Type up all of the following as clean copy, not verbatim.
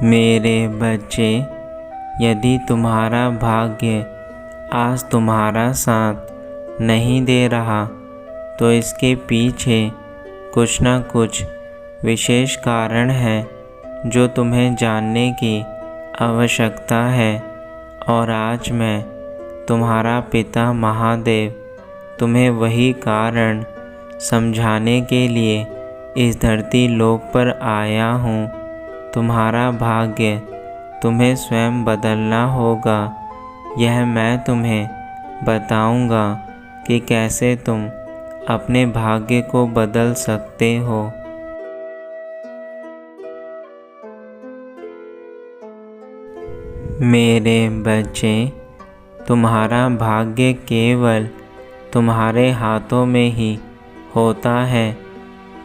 मेरे बच्चे, यदि तुम्हारा भाग्य आज तुम्हारा साथ नहीं दे रहा तो इसके पीछे कुछ न कुछ विशेष कारण है जो तुम्हें जानने की आवश्यकता है। और आज मैं तुम्हारा पिता महादेव तुम्हें वही कारण समझाने के लिए इस धरती लोक पर आया हूँ। तुम्हारा भाग्य तुम्हें स्वयं बदलना होगा। यह मैं तुम्हें बताऊंगा कि कैसे तुम अपने भाग्य को बदल सकते हो। मेरे बच्चे, तुम्हारा भाग्य केवल तुम्हारे हाथों में ही होता है।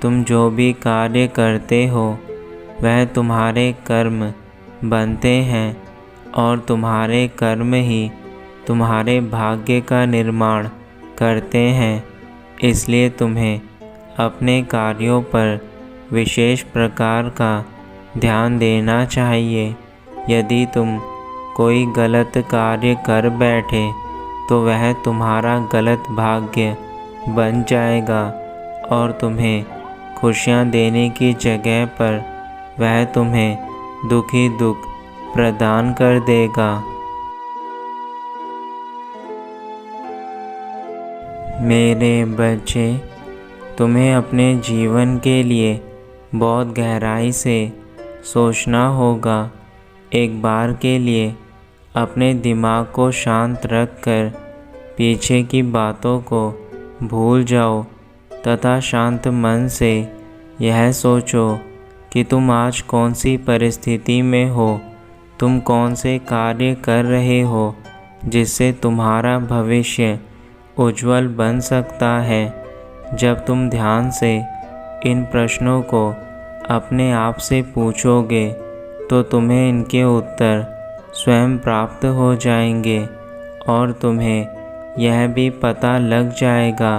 तुम जो भी कार्य करते हो वह तुम्हारे कर्म बनते हैं और तुम्हारे कर्म ही तुम्हारे भाग्य का निर्माण करते हैं। इसलिए तुम्हें अपने कार्यों पर विशेष प्रकार का ध्यान देना चाहिए। यदि तुम कोई गलत कार्य कर बैठे तो वह तुम्हारा गलत भाग्य बन जाएगा और तुम्हें खुशियाँ देने की जगह पर वह तुम्हें दुखी दुख प्रदान कर देगा। मेरे बच्चे, तुम्हें अपने जीवन के लिए बहुत गहराई से सोचना होगा। एक बार के लिए अपने दिमाग को शांत रखकर पीछे की बातों को भूल जाओ तथा शांत मन से यह सोचो कि तुम आज कौन सी परिस्थिति में हो, तुम कौन से कार्य कर रहे हो जिससे तुम्हारा भविष्य उज्जवल बन सकता है। जब तुम ध्यान से इन प्रश्नों को अपने आप से पूछोगे तो तुम्हें इनके उत्तर स्वयं प्राप्त हो जाएंगे और तुम्हें यह भी पता लग जाएगा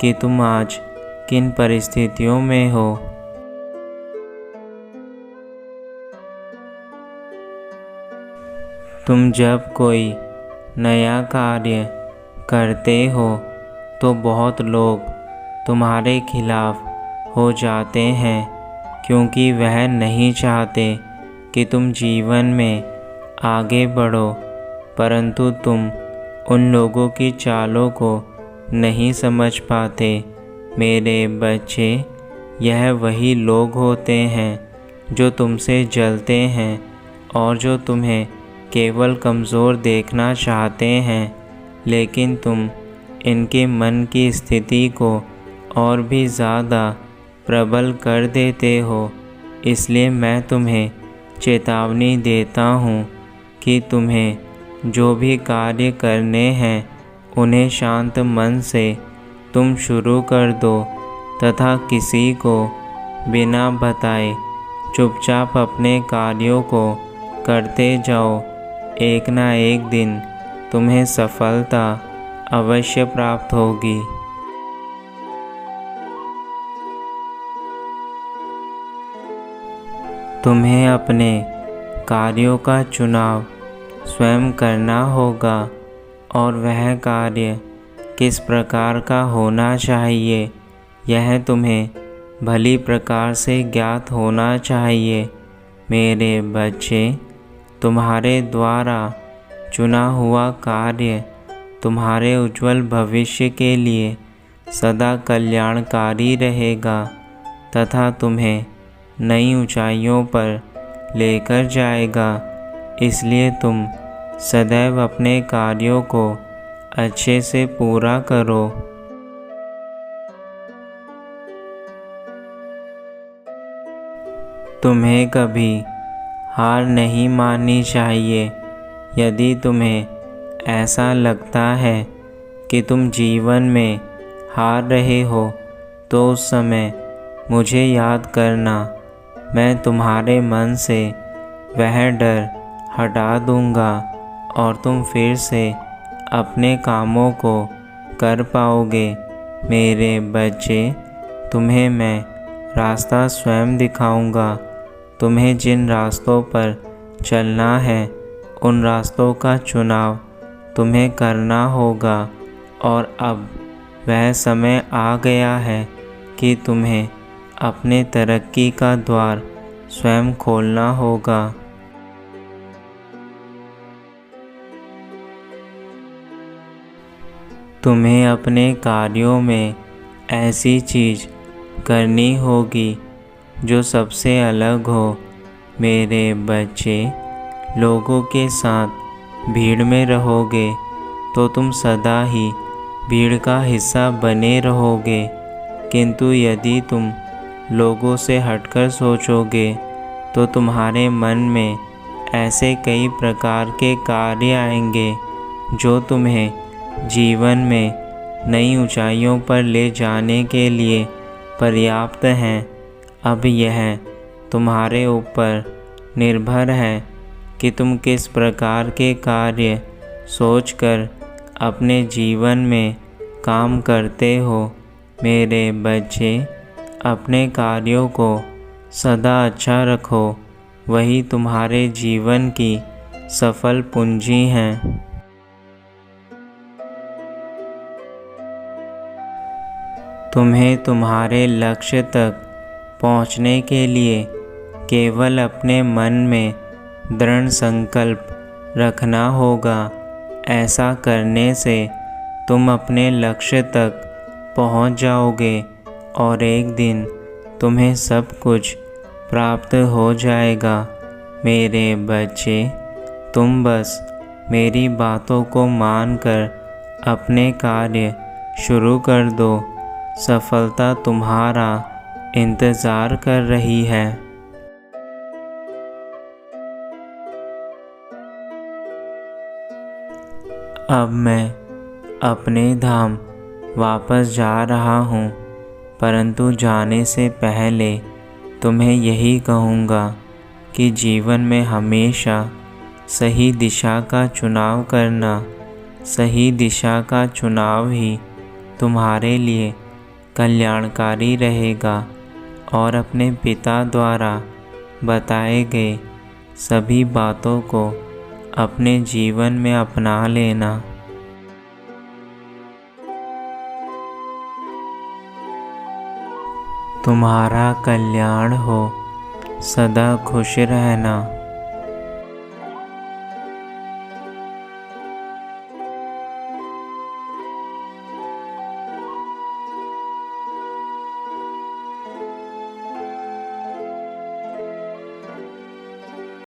कि तुम आज किन परिस्थितियों में हो। तुम जब कोई नया कार्य करते हो तो बहुत लोग तुम्हारे खिलाफ हो जाते हैं क्योंकि वह नहीं चाहते कि तुम जीवन में आगे बढ़ो, परंतु तुम उन लोगों की चालों को नहीं समझ पाते। मेरे बच्चे, यह वही लोग होते हैं जो तुमसे जलते हैं और जो तुम्हें केवल कमज़ोर देखना चाहते हैं, लेकिन तुम इनके मन की स्थिति को और भी ज़्यादा प्रबल कर देते हो। इसलिए मैं तुम्हें चेतावनी देता हूँ कि तुम्हें जो भी कार्य करने हैं उन्हें शांत मन से तुम शुरू कर दो तथा किसी को बिना बताए चुपचाप अपने कार्यों को करते जाओ। एक ना एक दिन तुम्हें सफलता अवश्य प्राप्त होगी। तुम्हें अपने कार्यों का चुनाव स्वयं करना होगा और वह कार्य किस प्रकार का होना चाहिए यह तुम्हें भली प्रकार से ज्ञात होना चाहिए। मेरे बच्चे, तुम्हारे द्वारा चुना हुआ कार्य तुम्हारे उज्जवल भविष्य के लिए सदा कल्याणकारी रहेगा तथा तुम्हें नई ऊंचाइयों पर लेकर जाएगा। इसलिए तुम सदैव अपने कार्यों को अच्छे से पूरा करो। तुम्हें कभी हार नहीं माननी चाहिए। यदि तुम्हें ऐसा लगता है कि तुम जीवन में हार रहे हो तो उस समय मुझे याद करना। मैं तुम्हारे मन से वह डर हटा दूंगा और तुम फिर से अपने कामों को कर पाओगे। मेरे बच्चे, तुम्हें मैं रास्ता स्वयं दिखाऊंगा। तुम्हें जिन रास्तों पर चलना है उन रास्तों का चुनाव तुम्हें करना होगा और अब वह समय आ गया है कि तुम्हें अपने तरक्की का द्वार स्वयं खोलना होगा। तुम्हें अपने कार्यों में ऐसी चीज़ करनी होगी जो सबसे अलग हो। मेरे बच्चे, लोगों के साथ भीड़ में रहोगे तो तुम सदा ही भीड़ का हिस्सा बने रहोगे, किंतु यदि तुम लोगों से हटकर सोचोगे तो तुम्हारे मन में ऐसे कई प्रकार के कार्य आएंगे जो तुम्हें जीवन में नई ऊंचाइयों पर ले जाने के लिए पर्याप्त हैं। अब यह तुम्हारे ऊपर निर्भर है कि तुम किस प्रकार के कार्य सोचकर अपने जीवन में काम करते हो। मेरे बच्चे, अपने कार्यों को सदा अच्छा रखो, वही तुम्हारे जीवन की सफल पूंजी हैं। तुम्हें तुम्हारे लक्ष्य तक पहुंचने के लिए केवल अपने मन में दृढ़ संकल्प रखना होगा। ऐसा करने से तुम अपने लक्ष्य तक पहुंच जाओगे और एक दिन तुम्हें सब कुछ प्राप्त हो जाएगा। मेरे बच्चे, तुम बस मेरी बातों को मानकर अपने कार्य शुरू कर दो। सफलता तुम्हारा इंतज़ार कर रही है। अब मैं अपने धाम वापस जा रहा हूँ, परंतु जाने से पहले तुम्हें यही कहूँगा कि जीवन में हमेशा सही दिशा का चुनाव करना। सही दिशा का चुनाव ही तुम्हारे लिए कल्याणकारी रहेगा और अपने पिता द्वारा बताए गए सभी बातों को अपने जीवन में अपना लेना। तुम्हारा कल्याण हो। सदा खुश रहना।